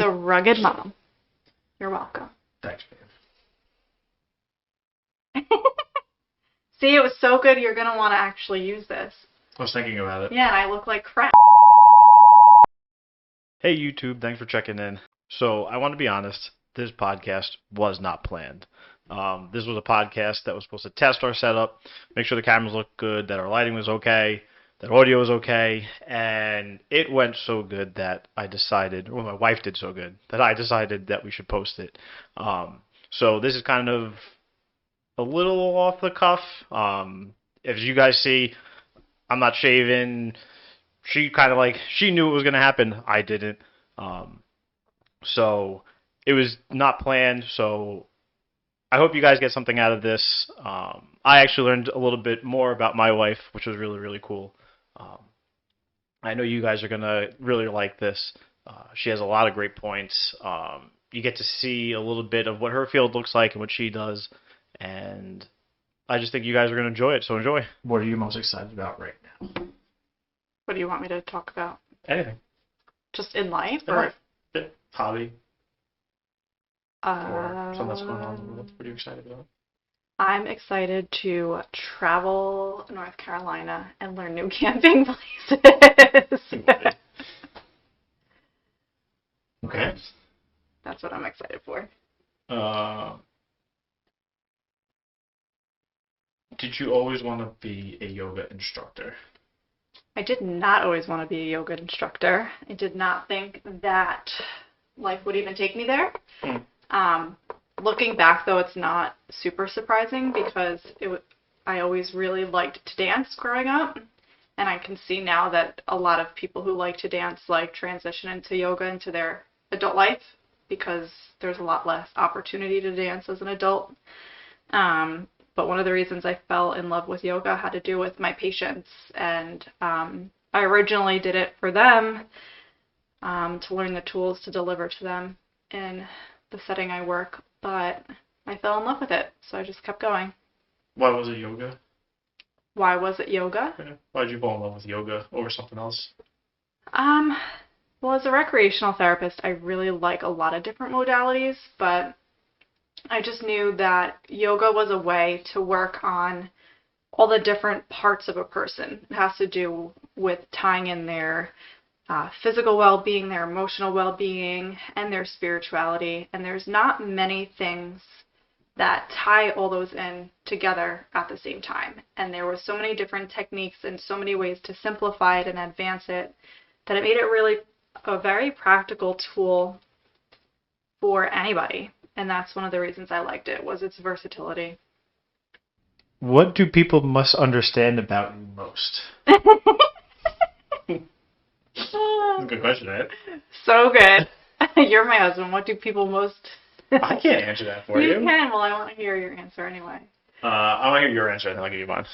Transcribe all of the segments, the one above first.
The rugged mom. You're welcome. Thanks, babe. See, it was so good you're going to want to actually use this. I was thinking about it. Yeah, and I look like crap. Hey, YouTube. Thanks for checking in. So, I want to be honest. This podcast was not planned. This was a podcast that was supposed to test our setup, make sure the cameras looked good, that our lighting was okay, that audio was okay, and it went so good that I decided, well, my wife did so good, that I decided that we should post it. So this is kind of a little off the cuff. As you guys see, I'm not shaving. She kind of she knew it was going to happen. I didn't. So it was not planned. So I hope you guys get something out of this. I actually learned a little bit more about my wife, which was really, really cool. I know you guys are going to really like this. She has a lot of great points. You get to see a little bit of what her field looks like and what she does. And I just think you guys are going to enjoy it, so enjoy. What are you most excited about right now? What do you want me to talk about? Anything. Just in life? Hobby. Or something that's going on in the world. What are you excited about? I'm excited to travel North Carolina and learn new camping places. Okay. That's what I'm excited for. Did you always want to be a yoga instructor? I did not always want to be a yoga instructor. I did not think that life would even take me there. Looking back, though, it's not super surprising because I always really liked to dance growing up. And I can see now that a lot of people who like to dance transition into yoga into their adult life because there's a lot less opportunity to dance as an adult. But one of the reasons I fell in love with yoga had to do with my patients. And I originally did it for them to learn the tools to deliver to them in the setting I work. But I fell in love with it, so I just kept going. Why was it yoga? Why was it yoga? Yeah. Why did you fall in love with yoga over something else? Well, as a recreational therapist, I really like a lot of different modalities, but I just knew that yoga was a way to work on all the different parts of a person. It has to do with tying in their physical well-being, their emotional well-being, and their spirituality. And there's not many things that tie all those in together at the same time. And there were so many different techniques and so many ways to simplify it and advance it that it made it really a very practical tool for anybody. And that's one of the reasons I liked it, was its versatility. What do people must understand about you most? That's a good question, right? So good. You're my husband. What do people most... I can't answer that for you. You can. Well, I want to hear your answer anyway. I want to hear your answer, and then I'll give you mine.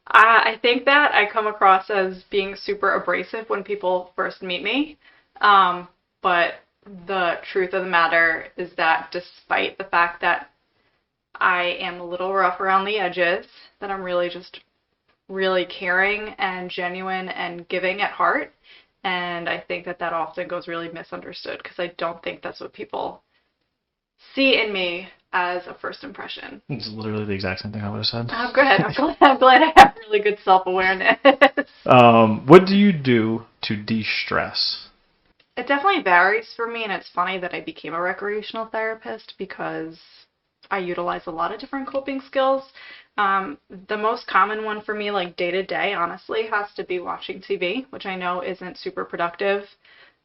I think that I come across as being super abrasive when people first meet me. But the truth of the matter is that despite the fact that I am a little rough around the edges, that I'm really just really caring and genuine and giving at heart. And I think that that often goes really misunderstood because I don't think that's what people see in me as a first impression. It's literally the exact same thing I would have said. Oh, good. I'm glad I have really good self-awareness. What do you do to de-stress? It definitely varies for me, and it's funny that I became a recreational therapist because I utilize a lot of different coping skills. The most common one for me, like day to day, honestly, has to be watching TV, which I know isn't super productive.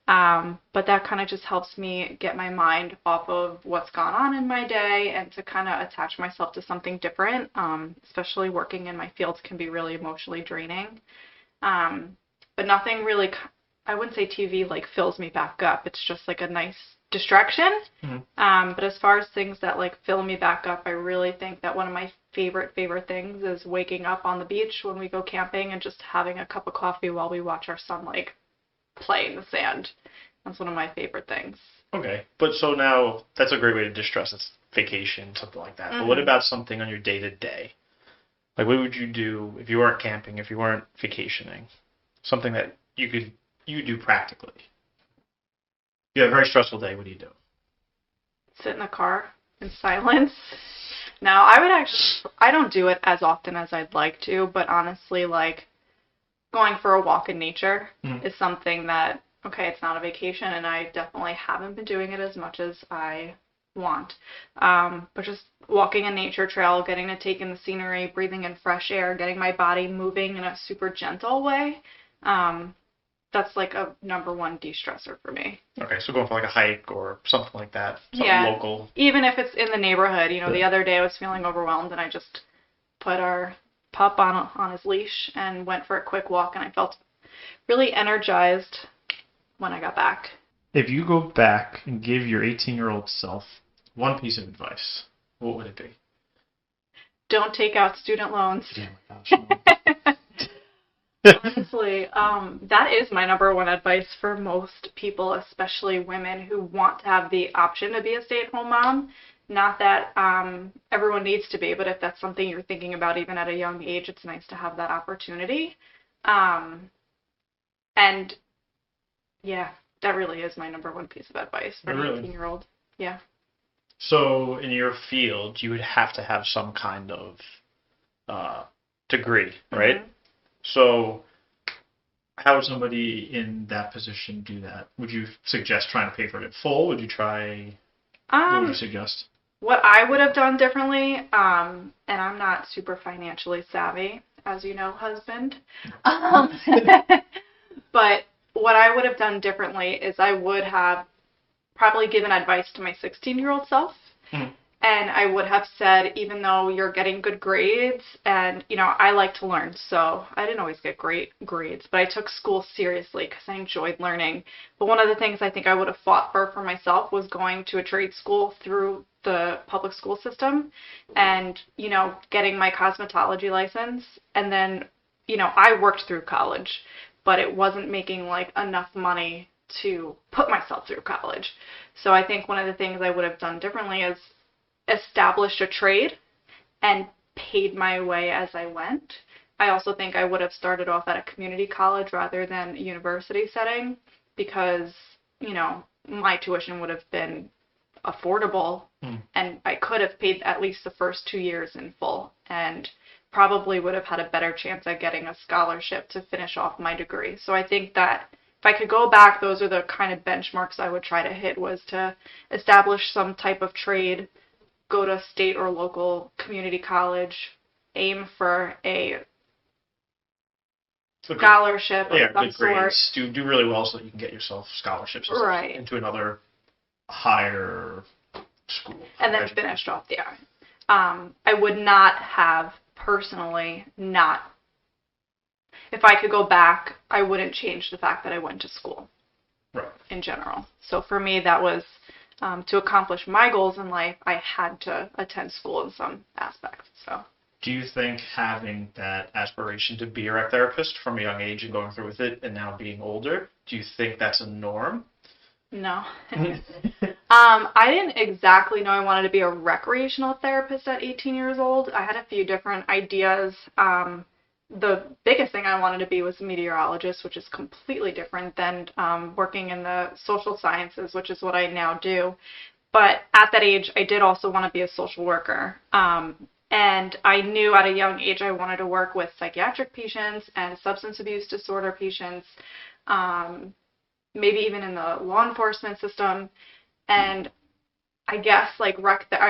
But that kind of just helps me get my mind off of what's gone on in my day and to kind of attach myself to something different. Especially working in my fields can be really emotionally draining. But nothing really, I wouldn't say TV fills me back up. It's just like a nice distraction. Mm-hmm. But as far as things that fill me back up, I really think that one of my favorite things is waking up on the beach when we go camping and just having a cup of coffee while we watch our son play in the sand. That's one of my favorite things. Okay, but so now that's a great way to distress. It's vacation, something like that. Mm-hmm. But what about something on your day to day? What would you do if you weren't camping, if you weren't vacationing? Something that you do practically. You have a very stressful day. What do you do? Sit in the car in silence. No, I don't do it as often as I'd like to, but honestly, like, going for a walk in nature is something that, okay, it's not a vacation, and I definitely haven't been doing it as much as I want. But just walking a nature trail, getting to take in the scenery, breathing in fresh air, getting my body moving in a super gentle way, that's like a number one de-stressor for me. Okay, so going for like a hike or something like that, something Yeah, local. even if it's in the neighborhood. The other day I was feeling overwhelmed, and I just put our pup on his leash and went for a quick walk, and I felt really energized when I got back. If you go back and give your 18-year-old self one piece of advice, what would it be? Don't take out student loans. Yeah, my gosh. Honestly, that is my number one advice for most people, especially women who want to have the option to be a stay-at-home mom. Not that everyone needs to be, but if that's something you're thinking about even at a young age, it's nice to have that opportunity. And yeah, that really is my number one piece of advice for an 18-year-old. Yeah. So in your field, you would have to have some kind of degree, right? Mm-hmm. So how would somebody in that position do that? Would you suggest trying to pay for it in full? Would you try? What would you suggest? What I would have done differently, and I'm not super financially savvy, as you know, husband. But what I would have done differently is I would have probably given advice to my 16-year-old self. Mm-hmm. And I would have said, even though you're getting good grades, and, I like to learn, so I didn't always get great grades, but I took school seriously because I enjoyed learning. But one of the things I think I would have fought for myself was going to a trade school through the public school system and, getting my cosmetology license. And then, I worked through college, but it wasn't making, like, enough money to put myself through college. So I think one of the things I would have done differently is established a trade and paid my way as I went. I also think I would have started off at a community college rather than a university setting because, my tuition would have been affordable and I could have paid at least the first 2 years in full and probably would have had a better chance at getting a scholarship to finish off my degree. So I think that if I could go back, those are the kind of benchmarks I would try to hit, was to establish some type of trade, go to state or local community college, aim for a scholarship of some sort. Do really well so that you can get yourself scholarships into another higher school. And then finished off the art. I would not have personally if I could go back, I wouldn't change the fact that I went to school. Right. In general. So for me, that was to accomplish my goals in life, I had to attend school in some aspects. So. Do you think having that aspiration to be a rec therapist from a young age and going through with it and now being older, do you think that's a norm? No. I didn't exactly know I wanted to be a recreational therapist at 18 years old. I had a few different ideas. The biggest thing I wanted to be was a meteorologist, which is completely different than working in the social sciences, which is what I now do. But at that age, I did also want to be a social worker. And I knew at a young age I wanted to work with psychiatric patients and substance abuse disorder patients, maybe even in the law enforcement system. And I guess I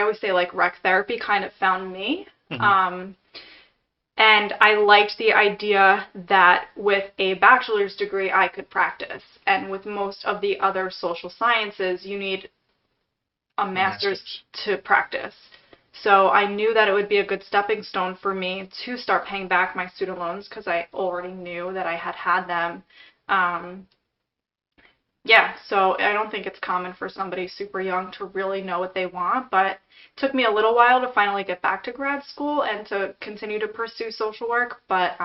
always say rec therapy kind of found me. Mm-hmm. And I liked the idea that with a bachelor's degree, I could practice. And with most of the other social sciences, you need a master's to practice. So I knew that it would be a good stepping stone for me to start paying back my student loans because I already knew that I had them. So I don't think it's common for somebody super young to really know what they want, but it took me a little while to finally get back to grad school and to continue to pursue social work, but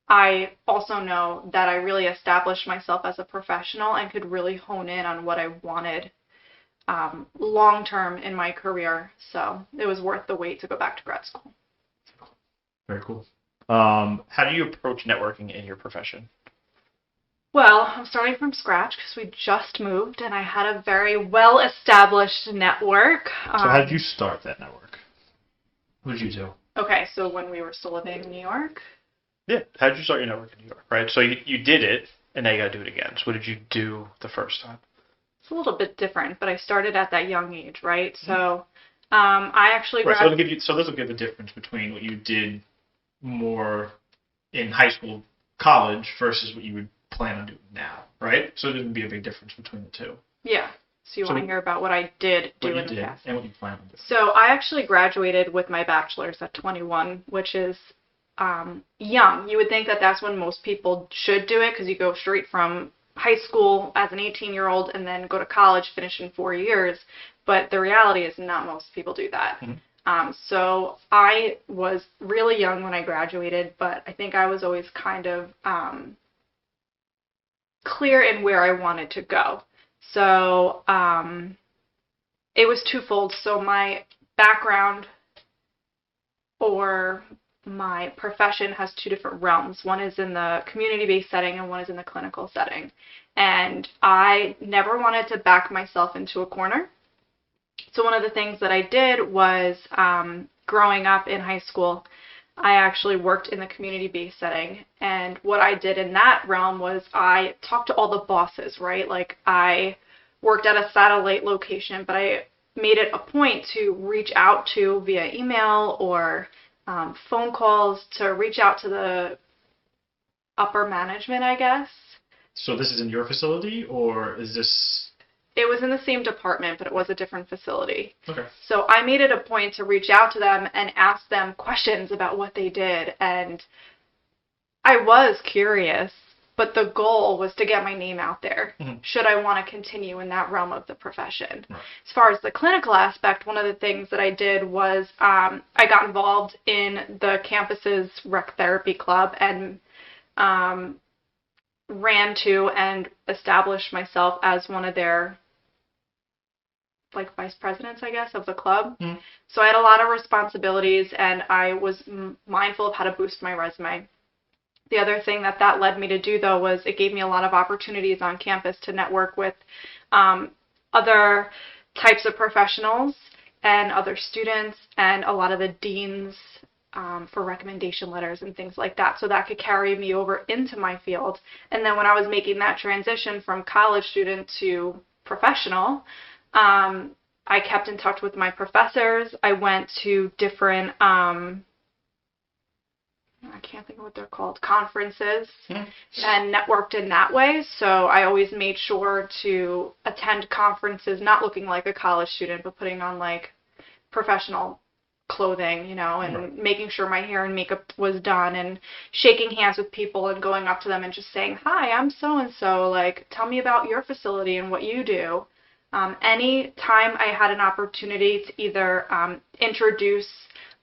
I also know that I really established myself as a professional and could really hone in on what I wanted long-term in my career, so it was worth the wait to go back to grad school. Very cool. How do you approach networking in your profession? Well, I'm starting from scratch because we just moved and I had a very well-established network. So how did you start that network? What did you do? Okay, so when we were still living in New York, Yeah, how did you start your network in New York, right? So you did it, and now you got to do it again. So what did you do the first time? it's a little bit different, but I started at that young age, right? Mm-hmm. So I actually Right, so this will give the difference between what you did more in high school, college, versus what you would plan on doing now, right? So there'd be a big difference between the two. Yeah. So you So want to hear about what I did do what you in the did past? and what you plan on doing. So I actually graduated with my bachelor's at 21, which is young. You would think that that's when most people should do it because you go straight from high school as an 18-year-old and then go to college, finish in 4 years. But the reality is not most people do that. Mm-hmm. So I was really young when I graduated, but I think I was always kind of clear in where I wanted to go. So it was twofold. So my background or my profession has two different realms. One is in the community-based setting and one is in the clinical setting. And I never wanted to back myself into a corner. So one of the things that I did was growing up in high school, I actually worked in the community-based setting. And what I did in that realm was I talked to all the bosses, right? Like I worked at a satellite location, but I made it a point to reach out to via email or phone calls to reach out to the upper management, I guess. So this is in your facility, or is this? It was in the same department, but it was a different facility. Okay. So I made it a point to reach out to them and ask them questions about what they did. And I was curious, but the goal was to get my name out there, Mm-hmm. should I want to continue in that realm of the profession. Right. As far as the clinical aspect, one of the things that I did was I got involved in the campus's rec therapy club and ran to and established myself as one of their like vice presidents, I guess, of the club. Mm-hmm. So I had a lot of responsibilities and I was mindful of how to boost my resume. The other thing that led me to do, though, was it gave me a lot of opportunities on campus to network with other types of professionals and other students and a lot of the deans for recommendation letters and things like that. So that could carry me over into my field. And then when I was making that transition from college student to professional, I kept in touch with my professors. I went to different I can't think of what they're called, conferences, and networked in that way. So I always made sure to attend conferences, not looking like a college student, but putting on like professional clothing, and Right. making sure my hair and makeup was done and shaking hands with people and going up to them and just saying, hi, I'm so-and-so, like, tell me about your facility and what you do. Any time I had an opportunity to either introduce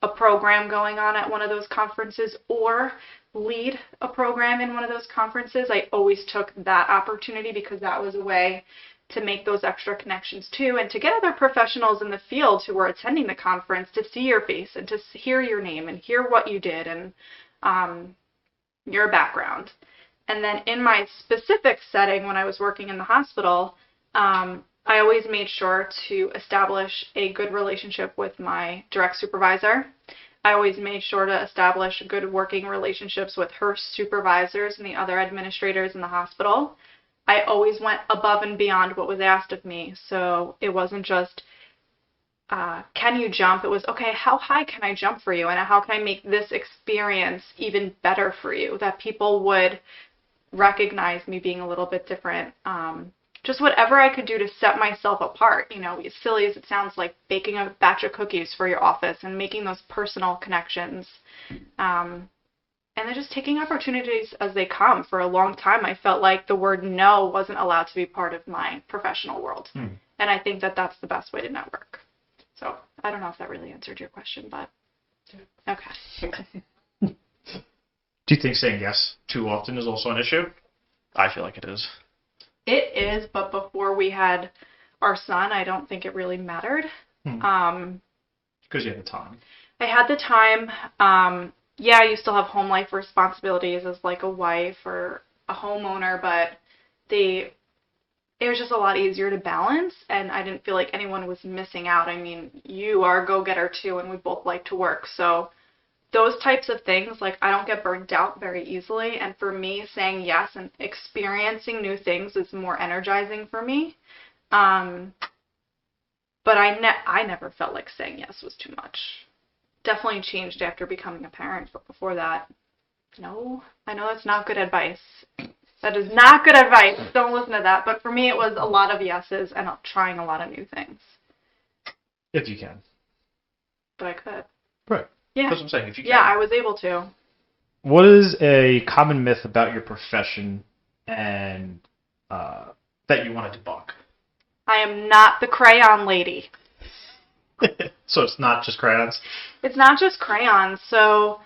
a program going on at one of those conferences or lead a program in one of those conferences, I always took that opportunity because that was a way to make those extra connections too and to get other professionals in the field who were attending the conference to see your face and to hear your name and hear what you did and your background. And then in my specific setting when I was working in the hospital, I always made sure to establish a good relationship with my direct supervisor. I always made sure to establish good working relationships with her supervisors and the other administrators in the hospital. I always went above and beyond what was asked of me. So it wasn't just, can you jump? It was, okay, how high can I jump for you? And how can I make this experience even better for you? That people would recognize me being a little bit different. Just whatever I could do to set myself apart, as silly as it sounds, like baking a batch of cookies for your office and making those personal connections. And then just taking opportunities as they come. For a long time, I felt like the word no wasn't allowed to be part of my professional world. And I think that that's the best way to network. So I don't know if that really answered your question, but okay. Do you think saying yes too often is also an issue? I feel like it is. It is, but before we had our son, I don't think it really mattered. Because you had the time. I had the time. Yeah, you still have home life responsibilities as like a wife or a homeowner, but it was just a lot easier to balance, and I didn't feel like anyone was missing out. I mean, you are a go-getter too, and we both like to work. So those types of things, like, I don't get burnt out very easily. And for me, saying yes and experiencing new things is more energizing for me. But I never felt like saying yes was too much. Definitely changed after becoming a parent, but before that, no. I know that's not good advice. That is not good advice. Don't listen to that. But for me, it was a lot of yeses and trying a lot of new things. If you can. But I could. Right. Yeah. That's what I'm saying. If you can. Yeah, I was able to. What is a common myth about your profession and that you want to debunk? I am not the crayon lady. So it's not just crayons? It's not just crayons. So,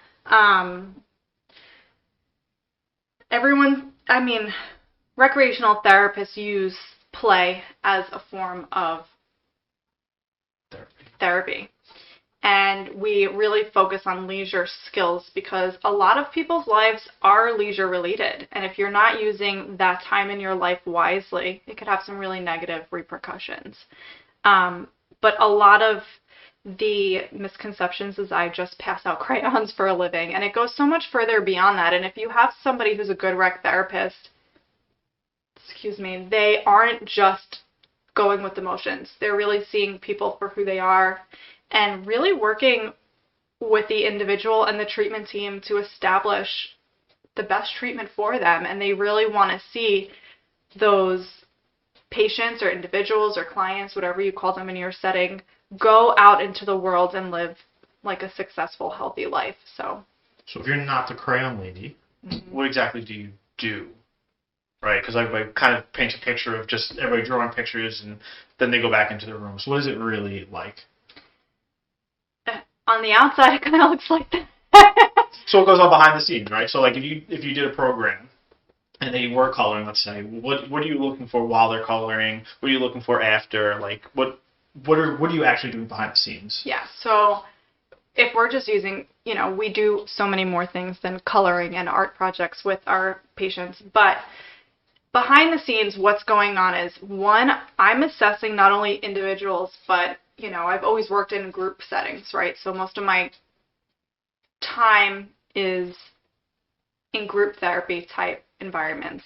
recreational therapists use play as a form of therapy. And we really focus on leisure skills because a lot of people's lives are leisure related. And if you're not using that time in your life wisely, it could have some really negative repercussions. But a lot of the misconceptions is I just pass out crayons for a living. And it goes so much further beyond that. And if you have somebody who's a good rec therapist, they aren't just going with the motions. They're really seeing people for who they are and really working with the individual and the treatment team to establish the best treatment for them. And they really want to see those patients or individuals or clients, whatever you call them in your setting, go out into the world and live like a successful, healthy life. So if you're not the crayon lady, what exactly do you do? Right, because everybody kind of paints a picture of just everybody drawing pictures and then they go back into their rooms. What is it really like? On the outside, it kind of looks like that. So it goes on behind the scenes, right? So like if you did a program and they were coloring, let's say, what are you looking for while they're coloring? What are you looking for after? Like what are you actually doing behind the scenes? Yeah. So if we're just using, we do so many more things than coloring and art projects with our patients, but behind the scenes, what's going on is, one, I'm assessing not only individuals, but, I've always worked in group settings, right? So most of my time is in group therapy type environments.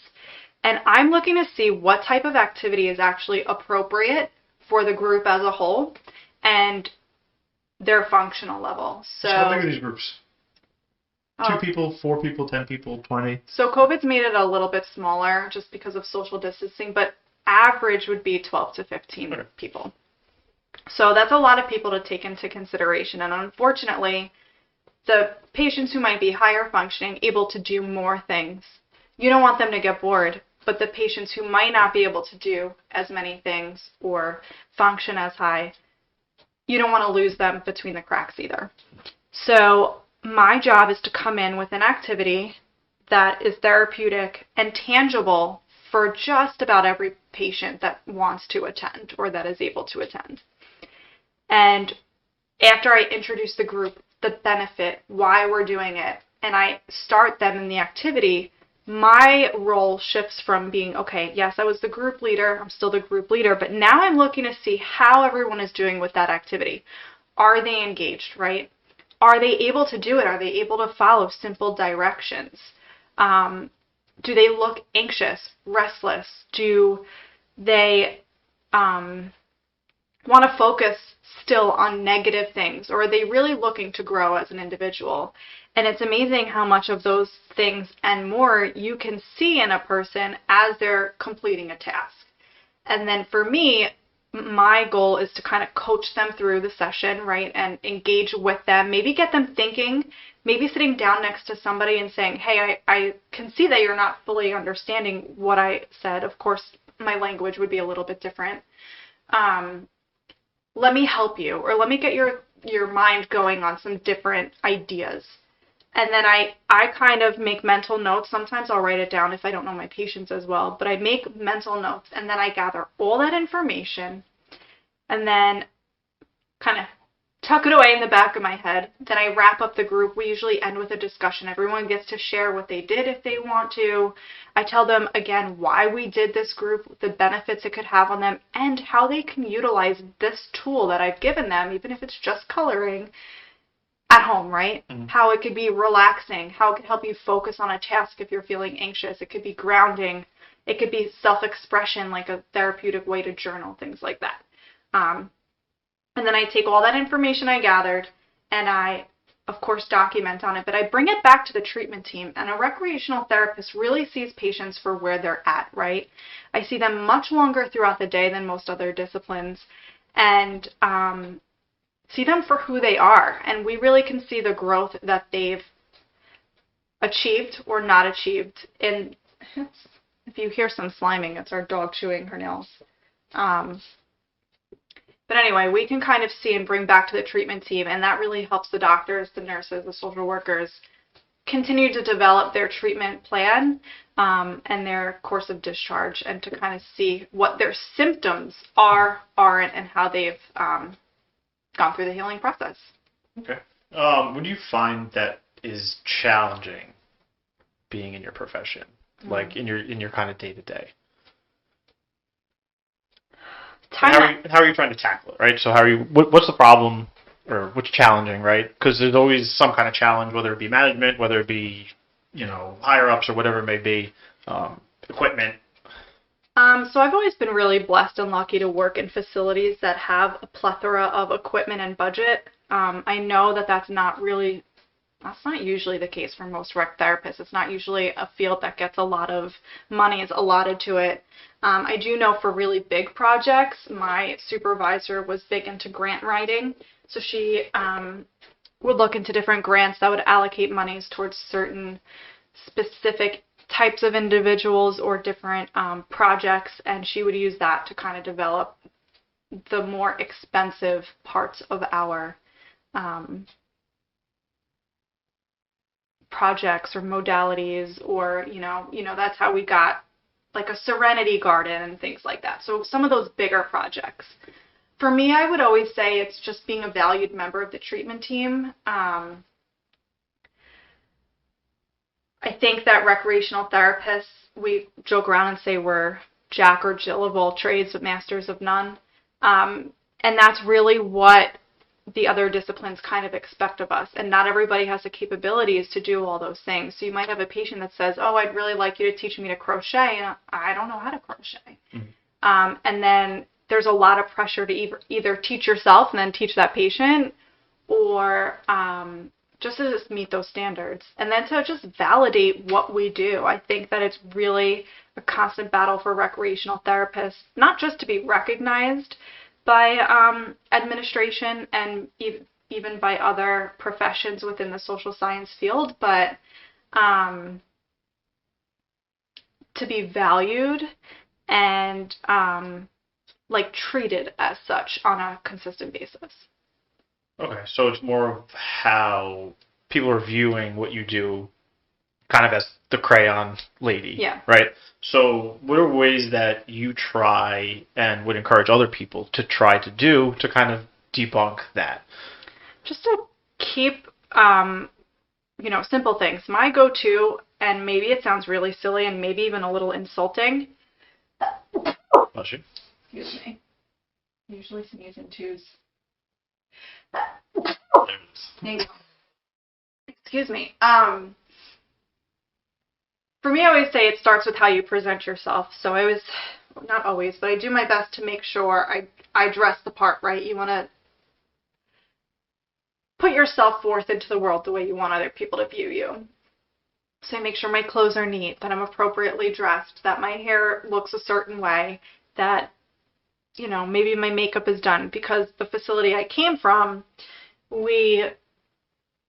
And I'm looking to see what type of activity is actually appropriate for the group as a whole and their functional level. So how big are these groups? 2 people, 4 people, 10 people, 20? So COVID's made it a little bit smaller just because of social distancing, but average would be 12 to 15 people. So that's a lot of people to take into consideration. And unfortunately, the patients who might be higher functioning, able to do more things, you don't want them to get bored. But the patients who might not be able to do as many things or function as high, you don't want to lose them between the cracks either. So my job is to come in with an activity that is therapeutic and tangible for just about every patient that wants to attend or that is able to attend. And after I introduce the group, the benefit, why we're doing it, and I start them in the activity, my role shifts from being, okay, yes, I was the group leader, I'm still the group leader, but now I'm looking to see how everyone is doing with that activity. Are they engaged, right? Are they able to do it? Are they able to follow simple directions? Do they look anxious, restless? Do they want to focus still on negative things? Or are they really looking to grow as an individual? And it's amazing how much of those things and more you can see in a person as they're completing a task. And then for me, my goal is to kind of coach them through the session, right, and engage with them, maybe get them thinking, maybe sitting down next to somebody and saying, hey, I can see that you're not fully understanding what I said. Of course, my language would be a little bit different. Let me help you, or let me get your mind going on some different ideas. And then I kind of make mental notes. Sometimes I'll write it down if I don't know my patients as well. But I make mental notes, and then I gather all that information and then kind of tuck it away in the back of my head. Then I wrap up the group. We usually end with a discussion. Everyone gets to share what they did if they want to. I tell them, again, why we did this group, the benefits it could have on them, and how they can utilize this tool that I've given them, even if it's just coloring, at home, right? Mm-hmm. How it could be relaxing, how it could help you focus on a task if you're feeling anxious. It could be grounding. It could be self-expression, like a therapeutic way to journal, things like that. And then I take all that information I gathered and I, of course, document on it, but I bring it back to the treatment team. And a recreational therapist really sees patients for where they're at, right? I see them much longer throughout the day than most other disciplines and see them for who they are. And we really can see the growth that they've achieved or not achieved. And if you hear some sliming, it's our dog chewing her nails. But anyway, we can kind of see and bring back to the treatment team, and that really helps the doctors, the nurses, the social workers continue to develop their treatment plan and their course of discharge, and to kind of see what their symptoms aren't, and how they've gone through the healing process. Okay. What do you find that is challenging being in your profession, like in your kind of day-to-day? How are you trying to tackle it, right? So what's the problem, or what's challenging, right? Because there's always some kind of challenge, whether it be management, whether it be, higher ups or whatever it may be, equipment. So I've always been really blessed and lucky to work in facilities that have a plethora of equipment and budget. I know that's not usually the case for most rec therapists. It's not usually a field that gets a lot of money is allotted to it. I do know for really big projects, my supervisor was big into grant writing. So she would look into different grants that would allocate monies towards certain specific types of individuals or different projects, and she would use that to kind of develop the more expensive parts of our projects or modalities, or that's how we got like a serenity garden and things like that. So some of those bigger projects. For me, I would always say it's just being a valued member of the treatment team. I think that recreational therapists, we joke around and say we're Jack or Jill of all trades, but masters of none. And that's really what the other disciplines kind of expect of us. And not everybody has the capabilities to do all those things. So you might have a patient that says, oh, I'd really like you to teach me to crochet, and I don't know how to crochet. Mm-hmm. And then there's a lot of pressure to either teach yourself and then teach that patient, or just to just meet those standards. And then to just validate what we do. I think that it's really a constant battle for recreational therapists, not just to be recognized by administration and even by other professions within the social science field, but to be valued and treated as such on a consistent basis. Okay, so it's more of how people are viewing what you do kind of as the crayon lady, yeah, right? So what are ways that you try and would encourage other people to try to do to kind of debunk that? Just to keep, simple things. My go-to, and maybe it sounds really silly and maybe even a little insulting. Bless you. Excuse me. Usually sneeze in twos. Excuse me. For me, I always say it starts with how you present yourself. So not always, but I do my best to make sure I dress the part, right? You want to put yourself forth into the world the way you want other people to view you. So I make sure my clothes are neat, that I'm appropriately dressed, that my hair looks a certain way, that, maybe my makeup is done. Because the facility I came from, we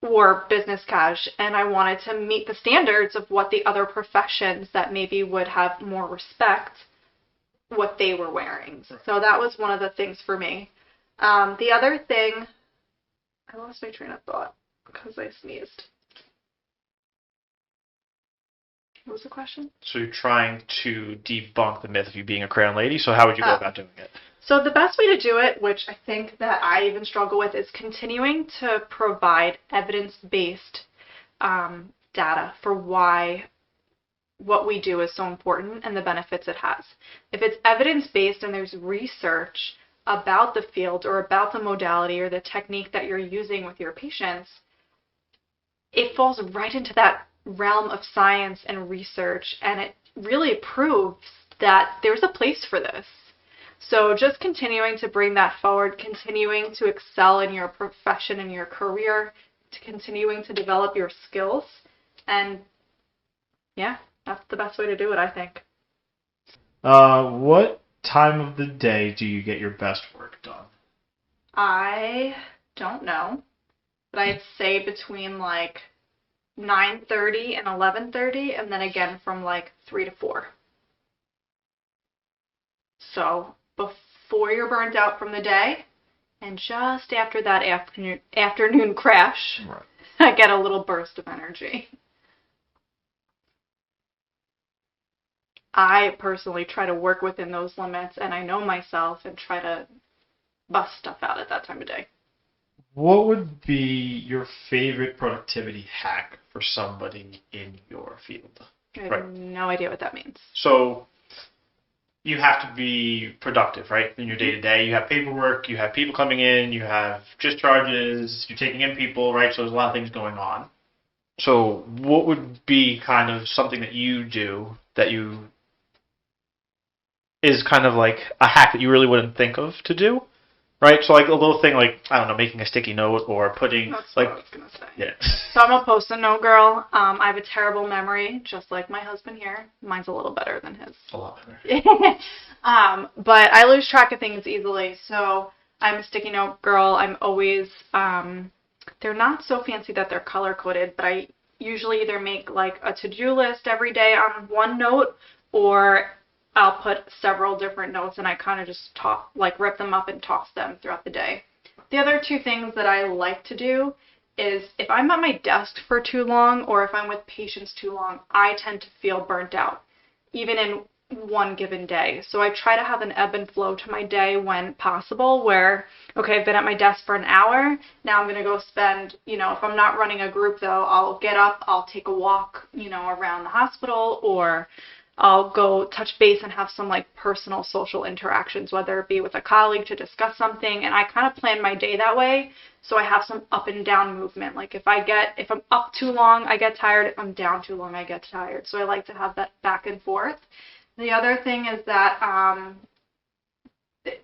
wore business cash, and I wanted to meet the standards of what the other professions that maybe would have more respect, what they were wearing. So that was one of the things for me. The other thing, I lost my train of thought because I sneezed. What was the question? So you're trying to debunk the myth of you being a crayon lady, so how would you go about doing it? So the best way to do it, which I think that I even struggle with, is continuing to provide evidence-based data for why what we do is so important and the benefits it has. If it's evidence-based and there's research about the field or about the modality or the technique that you're using with your patients, it falls right into that realm of science and research, and it really proves that there's a place for this. So just continuing to bring that forward, continuing to excel in your profession and your career, to continuing to develop your skills, and yeah, that's the best way to do it, I think. What time of the day do you get your best work done? I don't know, but I'd say between like 9:30 and 11:30, and then again from like 3 to 4. So before you're burned out from the day, and just after that afternoon crash, Right. I get a little burst of energy. I personally try to work within those limits, and I know myself and try to bust stuff out at that time of day. What would be your favorite productivity hack for somebody in your field? I have Right. no idea what that means. So you have to be productive, right? In your day to day, you have paperwork, you have people coming in, you have discharges, you're taking in people, right? So there's a lot of things going on. So what would be kind of something that you do that you is kind of like a hack that you really wouldn't think of to do, right? So like a little thing like, I don't know, making a sticky note or putting That's like, what I was going to say. yeah. So I'm a post-it note girl. I have a terrible memory, just like my husband here. Mine's a little better than his. A lot better. But I lose track of things easily. So I'm a sticky note girl. I'm always, they're not so fancy that they're color-coded, but I usually either make like a to-do list every day on one note, or I'll put several different notes and I kind of just rip them up and toss them throughout the day. The other two things that I like to do is if I'm at my desk for too long or if I'm with patients too long, I tend to feel burnt out, even in one given day. So I try to have an ebb and flow to my day when possible where, okay, I've been at my desk for an hour, now I'm going to go spend, if I'm not running a group though, I'll get up, I'll take a walk, around the hospital, or I'll go touch base and have some like personal social interactions, whether it be with a colleague to discuss something. And I kind of plan my day that way. So I have some up and down movement. Like if I'm up too long, I get tired. If I'm down too long, I get tired. So I like to have that back and forth. The other thing is that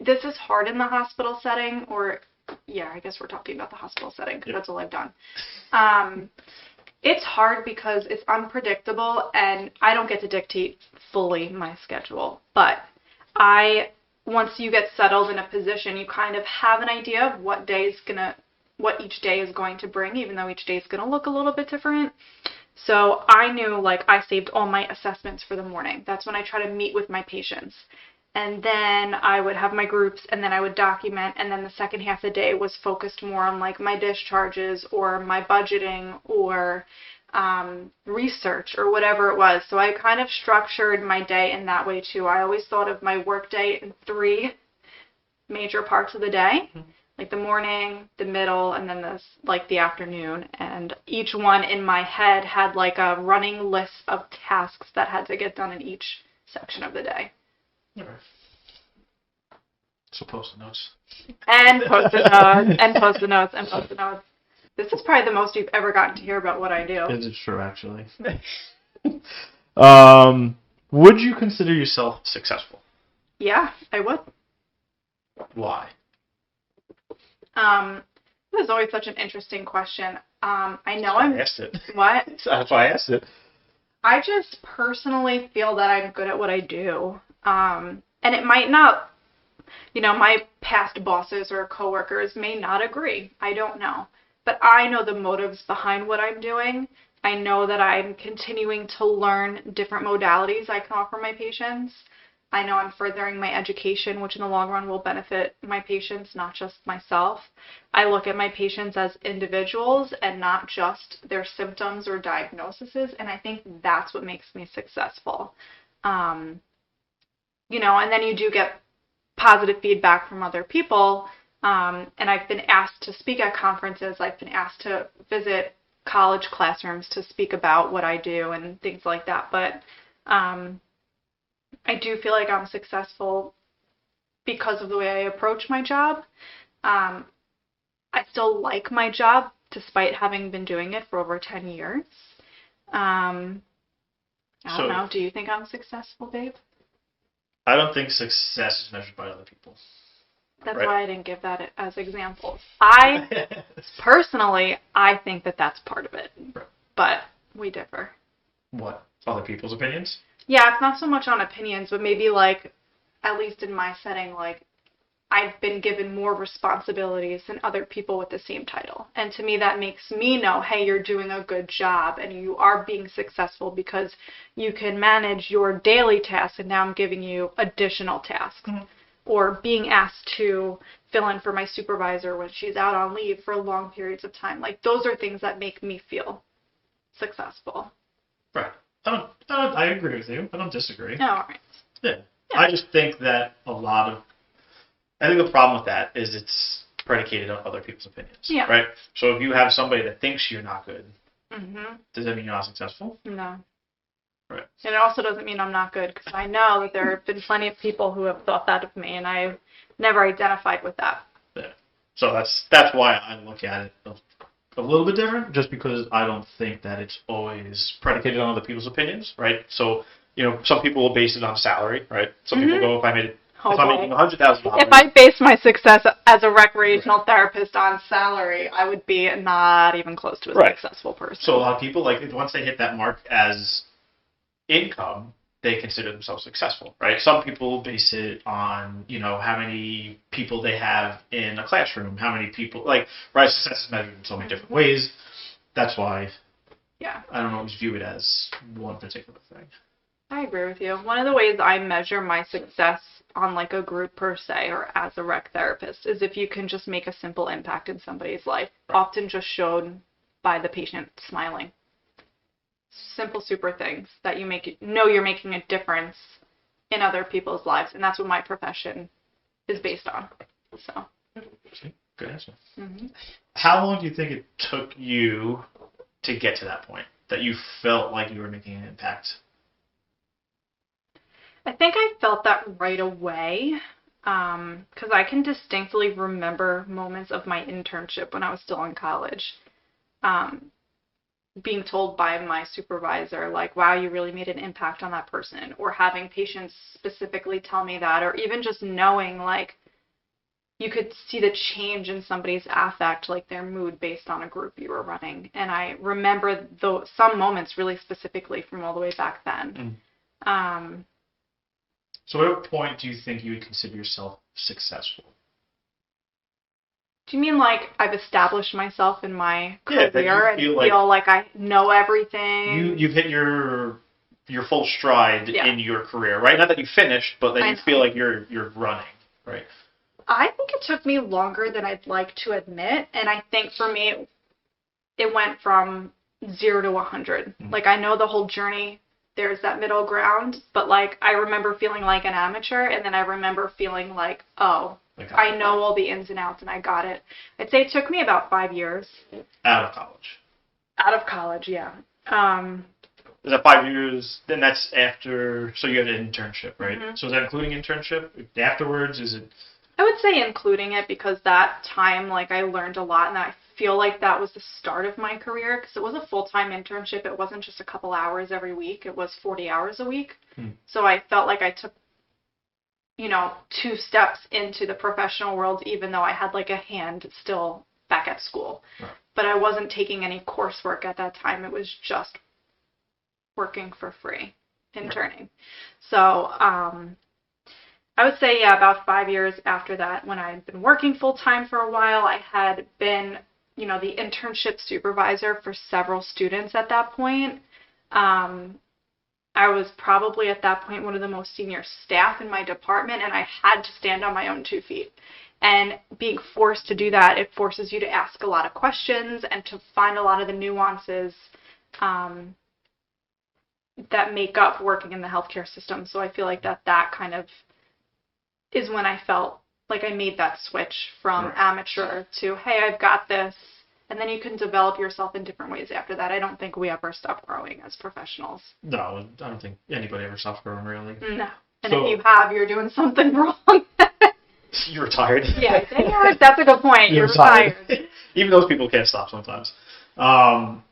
this is hard in the hospital setting, or yeah, I guess we're talking about the hospital setting because that's all I've done. It's hard because it's unpredictable and I don't get to dictate fully my schedule. But once you get settled in a position, you kind of have an idea of what each day is going to bring, even though each day is going to look a little bit different. So I knew I saved all my assessments for the morning. That's when I try to meet with my patients. And then I would have my groups, and then I would document, and then the second half of the day was focused more on my discharges or my budgeting or research or whatever it was. So I kind of structured my day in that way too. I always thought of my work day in 3 major parts of the day, like the morning, the middle, and then the afternoon. And each one in my head had a running list of tasks that had to get done in each section of the day. Okay. So post-it notes. And post-it notes, and post-it notes, and post-it notes. This is probably the most you've ever gotten to hear about what I do. It is true, actually. Would you consider yourself successful? Yeah, I would. Why? This is always such an interesting question. I know I asked it. What? That's why I asked it. I just personally feel that I'm good at what I do. And it might not, my past bosses or coworkers may not agree. I don't know. But I know the motives behind what I'm doing. I know that I'm continuing to learn different modalities I can offer my patients. I know I'm furthering my education, which in the long run will benefit my patients, not just myself. I look at my patients as individuals and not just their symptoms or diagnoses, and I think that's what makes me successful. And then you do get positive feedback from other people. And I've been asked to speak at conferences. I've been asked to visit college classrooms to speak about what I do and things like that. But I do feel like I'm successful because of the way I approach my job. I still like my job despite having been doing it for over 10 years. I don't know. Do you think I'm successful, babe? I don't think success is measured by other people. That's right? why I didn't give that as examples. I personally, I think that that's part of it, right. But we differ. What? Other people's opinions? Yeah, it's not so much on opinions, but maybe like, at least in my setting, like I've been given more responsibilities than other people with the same title. And to me, that makes me know, hey, you're doing a good job and you are being successful because you can manage your daily tasks, and now I'm giving you additional tasks. Mm-hmm. Or being asked to fill in for my supervisor when she's out on leave for long periods of time. Like, those are things that make me feel successful. Right. I agree with you. I don't disagree. Oh, all right. Yeah. I just think that I think the problem with that is it's predicated on other people's opinions. Yeah. Right? So if you have somebody that thinks you're not good, mm-hmm. does that mean you're not successful? No. Right. And it also doesn't mean I'm not good, because I know that there have been plenty of people who have thought that of me, and I've never identified with that. Yeah. So that's why I look at it a little bit different, just because I don't think that it's always predicated on other people's opinions, right? So, some people will base it on salary, right? Some mm-hmm. people go, if I'm making $100,000. If I based my success as a recreational therapist on salary, I would be not even close to a successful person. So a lot of people, like, once they hit that mark as income, they consider themselves successful, right? Some people base it on, how many people they have in a classroom, how many people, like, right? Success is measured in so many different ways. That's why I don't always view it as one particular thing. I agree with you. One of the ways I measure my success on like a group per se or as a rec therapist is if you can just make a simple impact in somebody's life, often just shown by the patient smiling. Simple, super things that you you're making a difference in other people's lives, and that's what my profession is based on. So. Good answer. Mm-hmm. How long do you think it took you to get to that point, that you felt like you were making an impact? I think I felt that right away, because I can distinctly remember moments of my internship when I was still in college. Being told by my supervisor, like, wow, you really made an impact on that person, or having patients specifically tell me that, or even just knowing, like, you could see the change in somebody's affect, like their mood based on a group you were running. And I remember some moments really specifically from all the way back then. So at what point do you think you would consider yourself successful? Do you mean like I've established myself in my career and feel like I know everything? You've hit your full stride in your career, right? Not that you finished, but that you feel like you're running, right? I think it took me longer than I'd like to admit, and I think for me it went from 0 to 100. Mm-hmm. Like, I know the whole journey, there's that middle ground, but like I remember feeling like an amateur, and then I remember feeling like, oh, I know all the ins and outs and I got it. I'd say it took me about 5 years. Out of college. Out of college, yeah. Is that 5 years? Then that's after. So you had an internship, right? Mm-hmm. So is that including internship? Afterwards, is it? I would say including it, because that time, like, I learned a lot, and I feel like that was the start of my career, because it was a full-time internship. It wasn't just a couple hours every week. It was 40 hours a week. So I felt like I took 2 steps into the professional world, even though I had like a hand still back at school. Right. But I wasn't taking any coursework at that time. It was just working for free, interning. Right. So I would say, about 5 years after that, when I had been working full-time for a while, I had been, the internship supervisor for several students at that point. I was probably at that point one of the most senior staff in my department, and I had to stand on my own 2 feet. And being forced to do that, it forces you to ask a lot of questions and to find a lot of the nuances that make up working in the healthcare system. So I feel like that kind of is when I felt like I made that switch from Right. amateur to, hey, I've got this. And then you can develop yourself in different ways after that. I don't think we ever stop growing as professionals. No, I don't think anybody ever stops growing, really. No. And So, if you have, you're doing something wrong. you're retired. Yeah, that's a good point. You're retired. Even those people can't stop sometimes.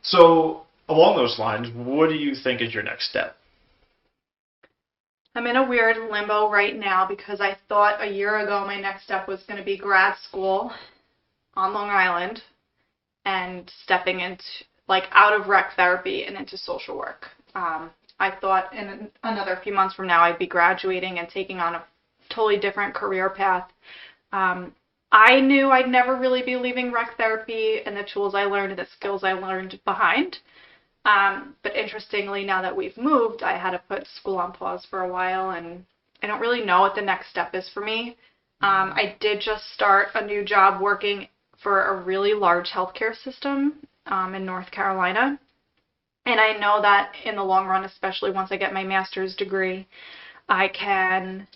So, along those lines, what do you think is your next step? I'm in a weird limbo right now because I thought a year ago my next step was going to be grad school on Long Island and stepping into, like, out of rec therapy and into social work. I thought in another few months from now I'd be graduating and taking on a totally different career path. I knew I'd never really be leaving rec therapy and the tools I learned and the skills I learned behind. But interestingly, now that we've moved, I had to put school on pause for a while, and I don't really know what the next step is for me. I did just start a new job working for a really large healthcare system in North Carolina. And I know that in the long run, especially once I get my master's degree, I can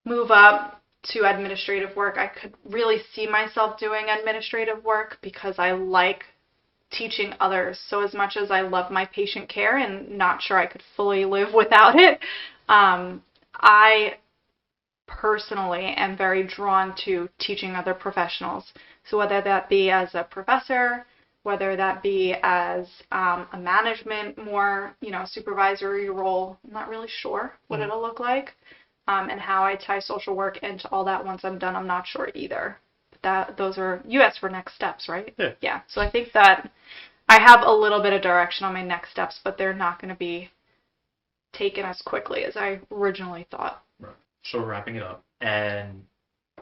move up to administrative work. I could really see myself doing administrative work because I like teaching others. So as much as I love my patient care and not sure I could fully live without it, I personally am very drawn to teaching other professionals. So whether that be as a professor, whether that be as a management, more, supervisory role, I'm not really sure what it'll look like. And how I tie social work into all that once I'm done, I'm not sure either. Those are, you asked for next steps, right? Yeah. Yeah. So I think that I have a little bit of direction on my next steps, but they're not going to be taken as quickly as I originally thought. Right. So we're wrapping it up. And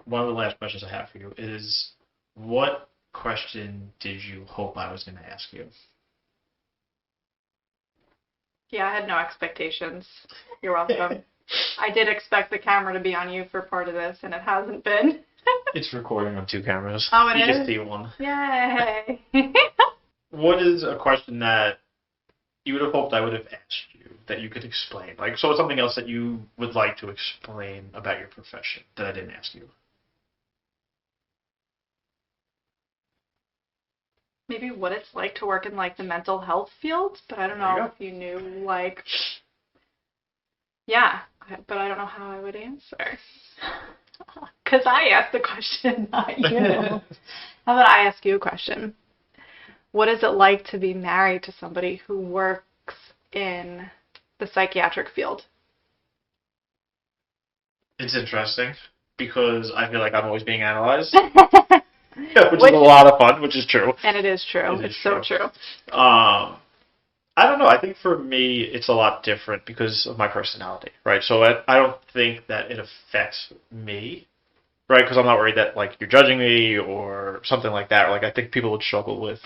one of the last questions I have for you is, what question did you hope I was going to ask you? Yeah, I had no expectations. You're welcome. I did expect the camera to be on you for part of this, and it hasn't been. It's recording on 2 cameras. Oh, it you is? You just see one. Yay! What is a question that you would have hoped I would have asked you that you could explain? Like, so it's something else that you would like to explain about your profession that I didn't ask you. Maybe what it's like to work in, like, the mental health field, but I don't know if you knew, like, yeah, but I don't know how I would answer. Because I asked the question, not you. How about I ask you a question? What is it like to be married to somebody who works in the psychiatric field? It's interesting because I feel like I'm always being analyzed, which is a lot of fun, which is true. And it is true. It's so true. I don't know. I think for me, it's a lot different because of my personality, right? So I don't think that it affects me, right? Because I'm not worried that, like, you're judging me or something like that. Like, I think people would struggle with,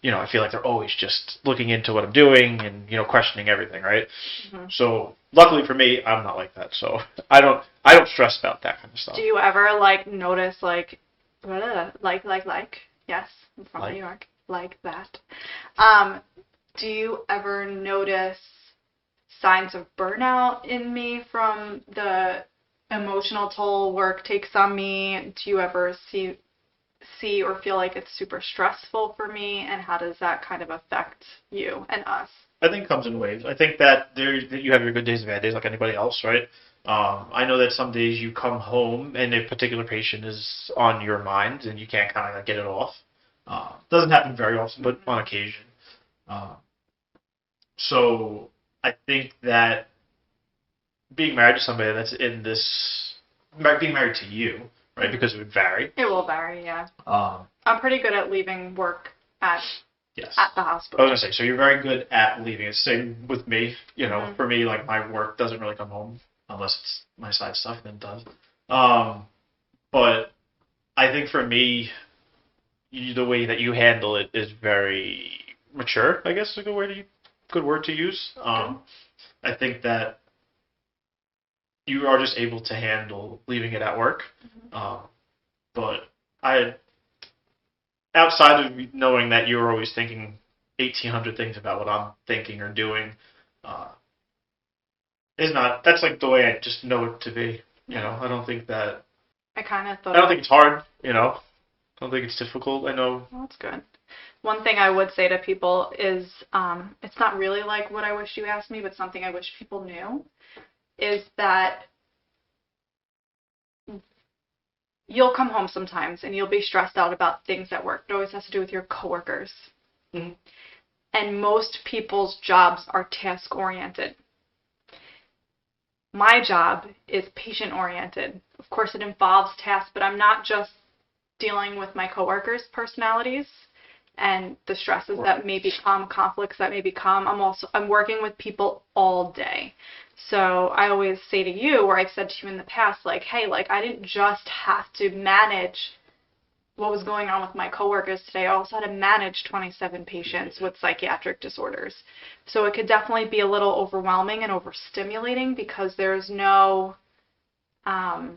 I feel like they're always just looking into what I'm doing and, questioning everything, right? Mm-hmm. So luckily for me, I'm not like that. So I don't stress about that kind of stuff. Do you ever, like, notice, like, yes, I'm from New York, like that. Do you ever notice signs of burnout in me from the emotional toll work takes on me? Do you ever see or feel like it's super stressful for me? And how does that kind of affect you and us? I think it comes in waves. I think that you have your good days and bad days like anybody else, right? I know that some days you come home and a particular patient is on your mind and you can't kind of get it off. Doesn't happen very often, but on occasion. So I think that being married to somebody that's in this, being married to you, right? Because it would vary. It will vary, yeah. I'm pretty good at leaving work at the hospital. I was gonna say, so you're very good at leaving. It's the same with me. For me, like, my work doesn't really come home unless it's my side stuff, then it does. But I think for me, the way that you handle it is very mature, I guess is a good word to use. I think that you are just able to handle leaving it at work. But outside of knowing that you're always thinking 1,800 things about what I'm thinking or doing, that's like the way I just know it to be. I don't think that. I kind of I thought don't about. think it's hard. I don't think it's difficult. I know. Well, that's good. One thing I would say to people is, it's not really like what I wish you asked me, but something I wish people knew is that you'll come home sometimes and you'll be stressed out about things at work. It always has to do with your coworkers. Mhm. And most people's jobs are task oriented. My job is patient oriented. Of course, it involves tasks, but I'm not just dealing with my coworkers' personalities and the stresses that may become, conflicts that may become. I'm working with people all day. So I always say to you, or I've said to you in the past, like, hey, like I didn't just have to manage what was going on with my coworkers today. I also had to manage 27 patients with psychiatric disorders. So it could definitely be a little overwhelming and overstimulating because there's no, oh,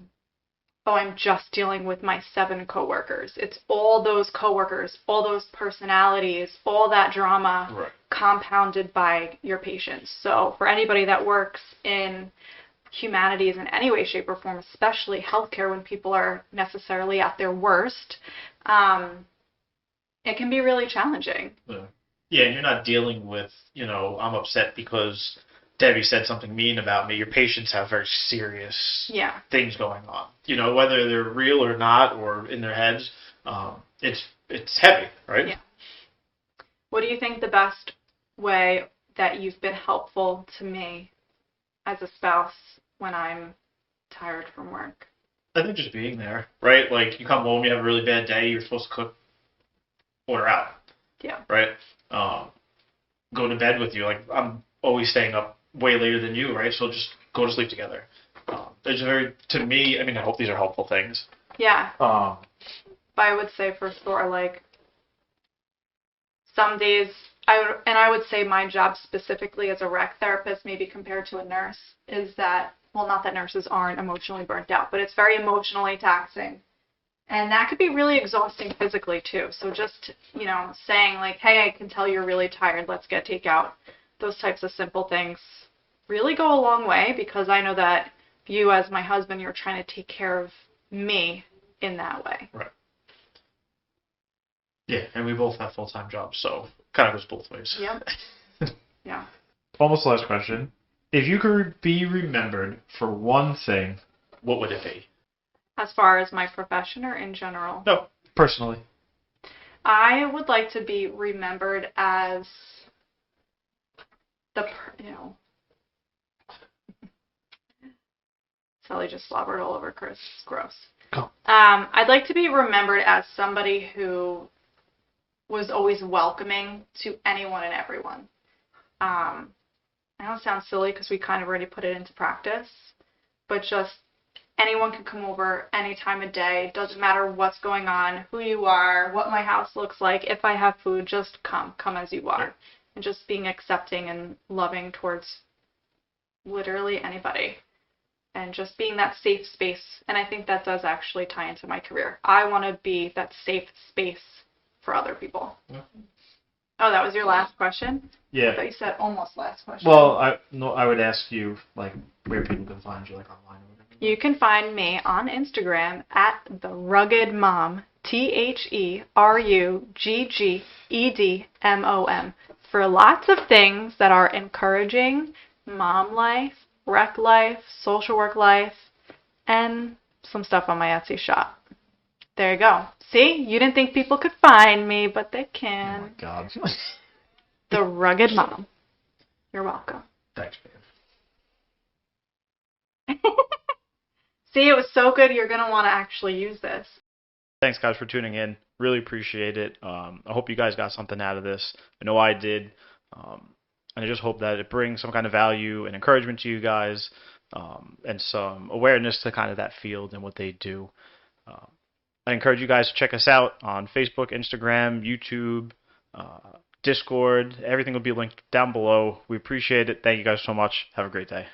I'm just dealing with my 7 coworkers. It's all those coworkers, all those personalities, all that drama compounded by your patients. So for anybody that works in humanities in any way, shape, or form, especially healthcare when people are necessarily at their worst, it can be really challenging. Yeah, and you're not dealing with, I'm upset because Debbie said something mean about me. Your patients have very serious things going on. Whether they're real or not, or in their heads, it's heavy, right? Yeah. What do you think the best way that you've been helpful to me as a spouse when I'm tired from work? I think just being there, right? Like you come home, you have a really bad day, you're supposed to cook, order out. Yeah. Right? Go to bed with you. Like I'm always staying up way later than you, right? So just go to sleep together. There's to me, I mean, I hope these are helpful things. Yeah. But I would say for sure, like some days, I would say my job specifically as a rec therapist, maybe compared to a nurse, is that, well, not that nurses aren't emotionally burnt out, but it's very emotionally taxing. And that could be really exhausting physically too. So just, saying like, hey, I can tell you're really tired, let's get takeout. Those types of simple things really go a long way because I know that you as my husband, you're trying to take care of me in that way. Right. Yeah, and we both have full-time jobs, so kind of goes both ways. Yep. Yeah. Almost the last question. If you could be remembered for one thing, what would it be? As far as my profession or in general? No, personally. I would like to be remembered as Sally just slobbered all over Chris. It's gross. Go. I'd like to be remembered as somebody who was always welcoming to anyone and everyone. I know it sounds silly because we kind of already put it into practice, but just anyone can come over any time of day. Doesn't matter what's going on, who you are, what my house looks like. If I have food, just come as you are. And just being accepting and loving towards literally anybody. And just being that safe space. And I think that does actually tie into my career. I want to be that safe space for other people. Yeah. Oh, that was your last question? Yeah. I thought you said almost last question. Well, I would ask you, like, where people can find you, like, online or whatever. You can find me on Instagram at The Rugged Mom, TheRuggedMom, for lots of things that are encouraging mom life, rec life, social work life, and some stuff on my Etsy shop. There you go. See? You didn't think people could find me, but they can. Oh, my God. The Rugged Mom. You're welcome. Thanks, man. See, it was so good, you're going to want to actually use this. Thanks, guys, for tuning in. Really appreciate it. I hope you guys got something out of this. I know I did. And I just hope that it brings some kind of value and encouragement to you guys, and some awareness to kind of that field and what they do. I encourage you guys to check us out on Facebook, Instagram, YouTube, Discord. Everything will be linked down below. We appreciate it. Thank you guys so much. Have a great day.